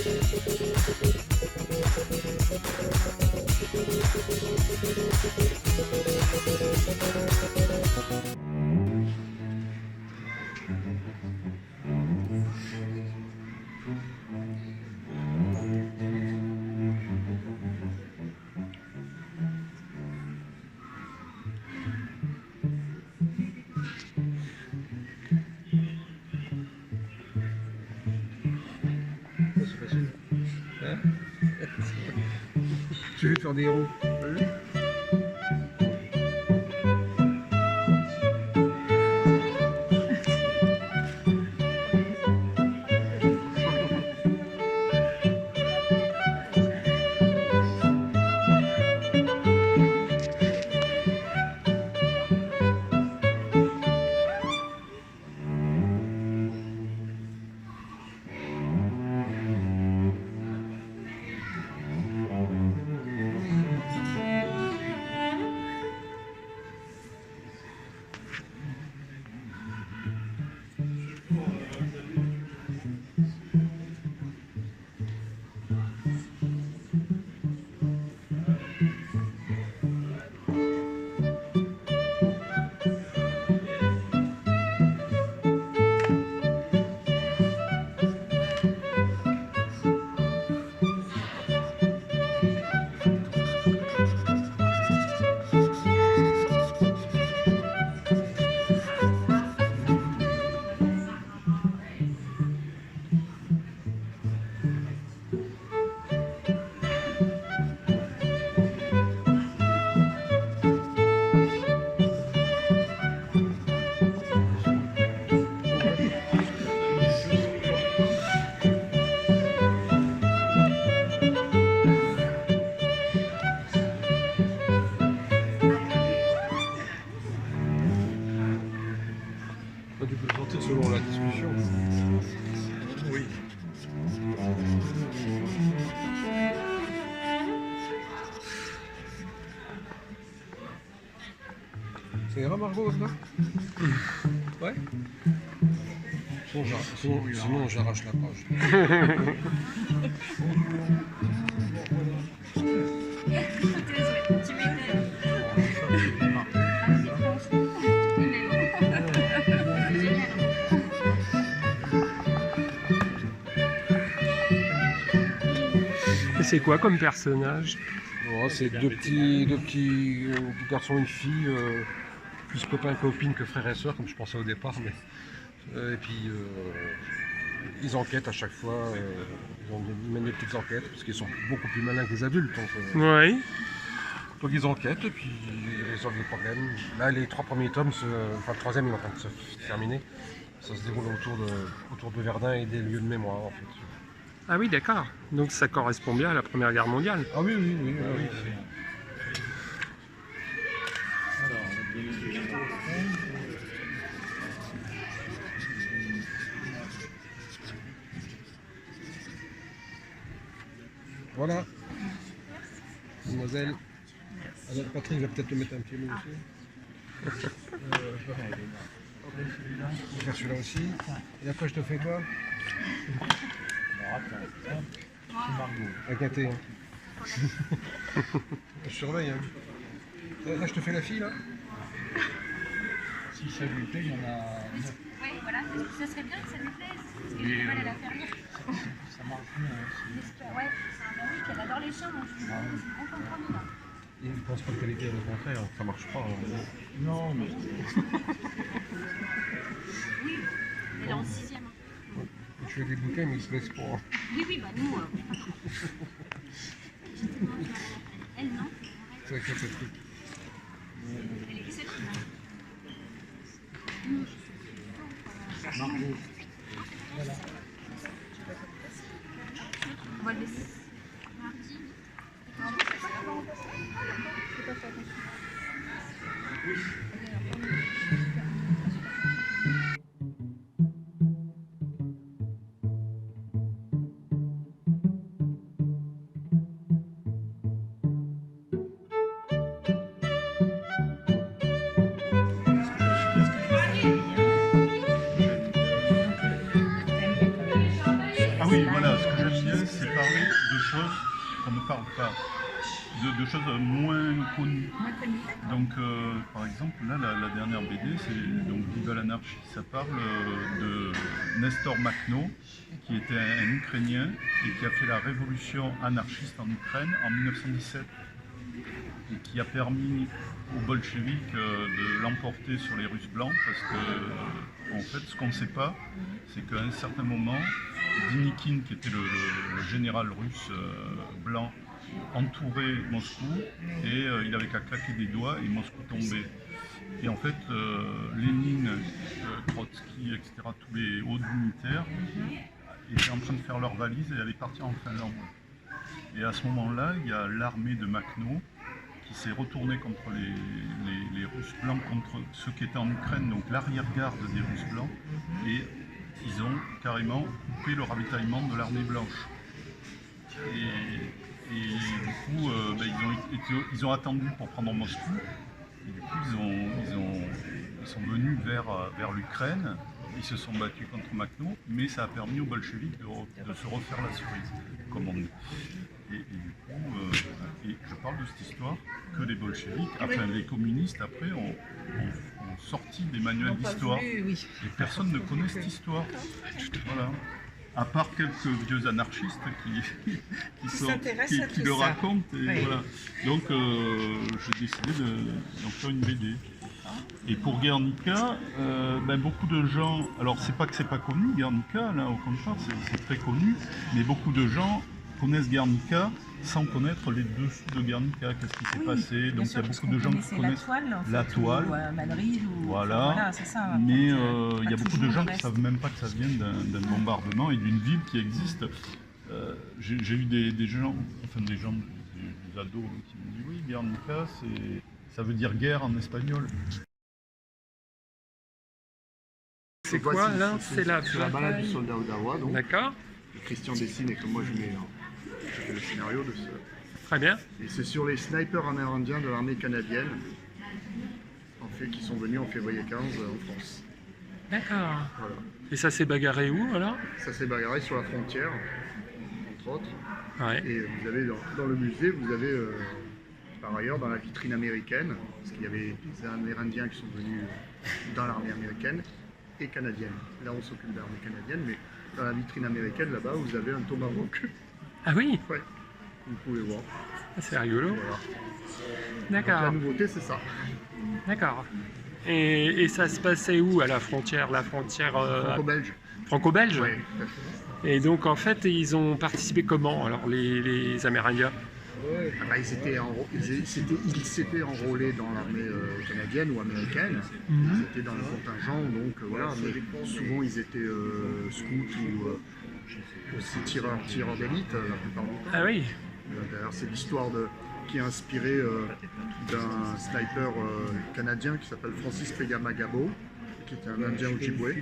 C'est facile. Hein? Je vais faire des ronds. Tu peux le sentir selon la discussion. Oui. Ça ira, Margot, ça? Ouais. Sinon j'arrache la page. Et c'est quoi comme personnage? Oh, c'est deux petits garçons et une fille, plus copains et copines que frères et sœurs, comme je pensais au départ. Mais, et puis ils enquêtent à chaque fois, ils mènent des petites enquêtes, parce qu'ils sont beaucoup plus malins que les adultes. Oui. Donc ils enquêtent et puis ils résolvent les problèmes. Là, les 3 premiers tomes, enfin le 3e il est en train de se terminer. Ça se déroule autour de Verdun et des lieux de mémoire en fait. Ah oui, d'accord. Donc ça correspond bien à la Première Guerre mondiale. Ah oui. Voilà. Mademoiselle. Alors, Patrick va peut-être te mettre un petit mot aussi. Je vais faire celui-là aussi. Et après, je te fais quoi? Avec un thé. Hein. Je surveille. Hein. Là, je te fais la fille, là. Si ça lui plaît, il y en a. Oui, voilà, ça serait bien que ça lui plaise, parce qu'elle est mal à la faire lire. Ça marche bien aussi. Ouais, oui, qu'elle adore les chiens, donc c'est un bon compromis là. Il ne pense pas de qualité, au contraire, ça marche pas. Hein. Non, mais. Oui, elle est en 6e. Il fait des bouquins, mais il se laisse pas. Oui, bah nous. Elle, non. C'est vrai que c'est truc. Elle est exceptionnelle. Margot. Voilà. On va le laisser. ce que j'aime bien, c'est parler de choses qu'on ne parle pas, de choses moins connues. Donc, par exemple, là, la dernière BD, c'est donc Viva l'anarchie. Ça parle de Nestor Makhno, qui était un Ukrainien et qui a fait la révolution anarchiste en Ukraine en 1917 et qui a permis aux bolcheviks de l'emporter sur les Russes blancs parce que, en fait, ce qu'on ne sait pas, c'est qu'à un certain moment, Denikin, qui était le général russe blanc, entourait Moscou et il avait qu'à claquer des doigts et Moscou tombait. Et en fait, Lénine, Trotsky, etc., tous les hauts dignitaires étaient en train de faire leurs valises et allaient partir en Finlande. Et à ce moment-là, il y a l'armée de Makhno qui s'est retournée contre les Russes blancs, contre ceux qui étaient en Ukraine, donc l'arrière-garde des Russes blancs, et ils ont carrément coupé le ravitaillement de l'armée blanche. Et du coup, ils ont attendu pour prendre Moscou. Et du coup, ils sont venus vers l'Ukraine. Ils se sont battus contre Makhno, mais ça a permis aux bolcheviks de se refaire la cerise, comme on dit. Et du coup, je parle de cette histoire que les bolcheviks, enfin les communistes après, ont sorti des manuels d'histoire. Et personne ne connaît cette histoire. Voilà. À part quelques vieux anarchistes qui le racontent. Et voilà. Donc j'ai décidé d'en faire une BD. Et pour Guernica, beaucoup de gens, alors c'est pas que c'est pas connu, Guernica, là au contraire c'est très connu, mais beaucoup de gens connaissent Guernica sans connaître les dessous de Guernica, qu'est-ce qui s'est passé. Donc il y a beaucoup de gens qui connaissent la toile, voilà, c'est ça, mais il y a beaucoup de gens qui ne savent même pas que ça vient d'un bombardement et d'une ville qui existe. J'ai eu des gens, des ados qui m'ont dit oui, Guernica, ça veut dire guerre en espagnol. C'est quoi là? C'est la balade du soldat Odawa, donc. D'accord. Christian dessine et que moi je fais le scénario de ce. Très bien. Et c'est sur les snipers amérindiens de l'armée canadienne, en fait, qui sont venus en février 15 en France. D'accord. Voilà. Et ça s'est bagarré où alors? Ça s'est bagarré sur la frontière, entre autres. Ouais. Et vous avez dans le musée, vous avez par ailleurs dans la vitrine américaine, parce qu'il y avait des Amérindiens qui sont venus dans l'armée américaine et canadienne. Là on s'occupe de l'armée canadienne, mais dans la vitrine américaine là-bas vous avez un tomahawk. Ah oui? Ouais, vous pouvez voir. C'est rigolo. Voilà. D'accord. La nouveauté c'est ça. D'accord. Et ça se passait où à la frontière? La frontière Franco-belge. Franco-belge? Ouais. Et donc en fait ils ont participé comment alors les Amérindiens? Ils s'étaient enrôlés dans l'armée canadienne ou américaine. Ils étaient dans le contingent, donc voilà. Mais souvent ils étaient scouts ou aussi tireurs d'élite la plupart du temps. Ah oui. D'ailleurs, c'est l'histoire qui est inspirée d'un sniper canadien qui s'appelle Francis Pegamagabo, qui était un Indien Ojibwe.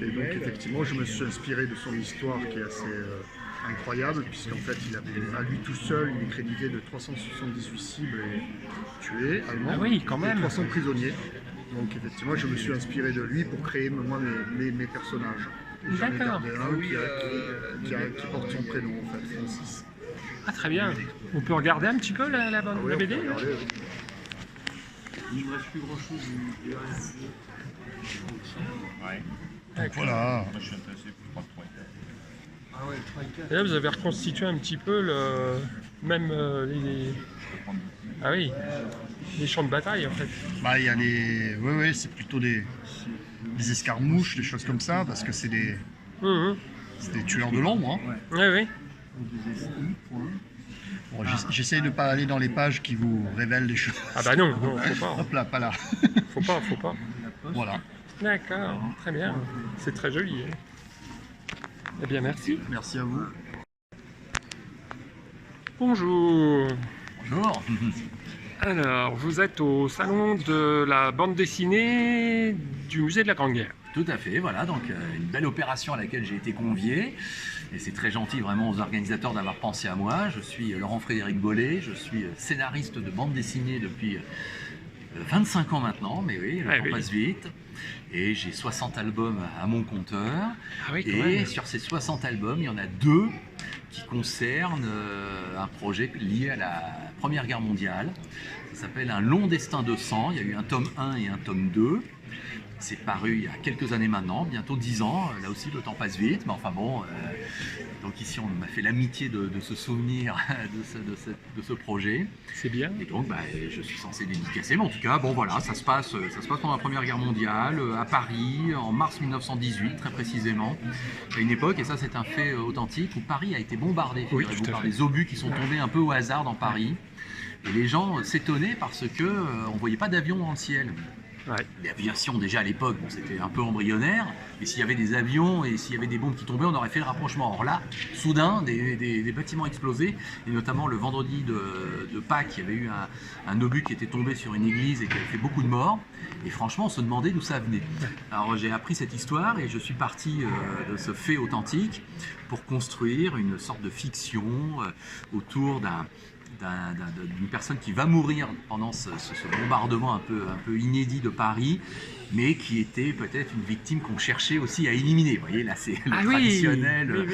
Et donc effectivement, je me suis inspiré de son histoire qui est assez incroyable, puisqu'en fait, il avait à lui tout seul, il est crédité de 378 cibles et tués allemands. Ah oui, quand même. Et 300 prisonniers. Donc effectivement, je me suis inspiré de lui pour créer moi mes personnages. J'en ai D'accord. gardé un qui porte son prénom, en fait, Francis. Ah très bien. On peut regarder un petit peu la Ah oui, la on BD peut regarder, oui. Il ne reste plus grand chose du D'accord. Voilà. Moi je suis intéressé pour 3 Ah ouais, 3 et 4. Et là vous avez reconstitué un petit peu même les... Ah oui, les champs de bataille en fait. Il y a les. Oui, c'est plutôt des escarmouches, des choses comme ça, parce que c'est des tueurs de l'ombre. Hein. Oui, oui. Bon, j'essaye de ne pas aller dans les pages qui vous révèlent des choses. Ah bah non, faut pas. Hop là, pas là. Faut pas. Voilà. D'accord, très bien. C'est très joli. Hein. Eh bien merci. Merci à vous. Bonjour. Bonjour. Alors, vous êtes au salon de la bande dessinée du musée de la Grande Guerre. Tout à fait, voilà, donc une belle opération à laquelle j'ai été convié. Et c'est très gentil vraiment aux organisateurs d'avoir pensé à moi. Je suis Laurent-Frédéric Bollet, je suis scénariste de bande dessinée depuis 25 ans maintenant, mais oui, le temps passe vite. Et j'ai 60 albums à mon compteur. Ah oui, et sur ces 60 albums, il y en a 2 qui concerne un projet lié à la Première Guerre mondiale. Ça s'appelle Un long destin de sang. Il y a eu un tome 1 et un tome 2. C'est paru il y a quelques années maintenant, bientôt 10 ans. Là aussi, le temps passe vite. Mais enfin bon, donc ici, on m'a fait l'amitié de se souvenir de ce projet. C'est bien. Et donc, je suis censé dédicacer. Mais en tout cas, bon voilà, ça se passe pendant la Première Guerre mondiale, à Paris, en mars 1918, très précisément. À une époque, et ça c'est un fait authentique, où Paris a été bombardé, Oui, figurez-vous, tout à par fait. des obus qui sont tombés un peu au hasard dans Paris. Et les gens s'étonnaient parce que on voyait pas d'avions dans le ciel. Ouais. L'aviation déjà à l'époque, bon, c'était un peu embryonnaire, et s'il y avait des avions et s'il y avait des bombes qui tombaient, on aurait fait le rapprochement. Or là, soudain, des bâtiments explosés, et notamment le vendredi de Pâques, il y avait eu un obus qui était tombé sur une église et qui avait fait beaucoup de morts, et franchement on se demandait d'où ça venait. Alors j'ai appris cette histoire et je suis parti de ce fait authentique pour construire une sorte de fiction autour d'une personne qui va mourir pendant ce bombardement un peu inédit de Paris, mais qui était peut-être une victime qu'on cherchait aussi à éliminer. Vous voyez, là c'est le traditionnel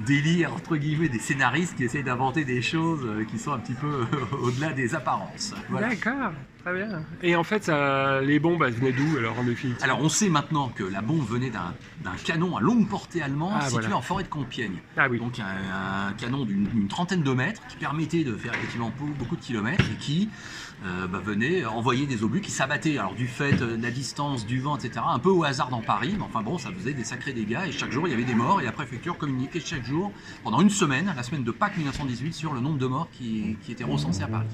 délire entre guillemets des scénaristes qui essayent d'inventer des choses qui sont un petit peu au-delà des apparences. Voilà. D'accord, très bien. Et en fait, les bombes, elles venaient d'où alors en définitive? Alors on sait maintenant que la bombe venait d'un canon à longue portée allemand situé voilà. en forêt de Compiègne. Ah oui. Donc un canon d'une trentaine de mètres qui permettait de faire effectivement beaucoup de kilomètres et qui venait envoyer des obus qui s'abattaient. Alors du fait de la distance, du vent, etc. un peu au hasard dans Paris, mais enfin bon, ça faisait des sacrés dégâts et chaque jour il y avait des morts et la préfecture communiquait chaque jour pendant une semaine, la semaine de Pâques 1918, sur le nombre de morts qui étaient recensés à Paris.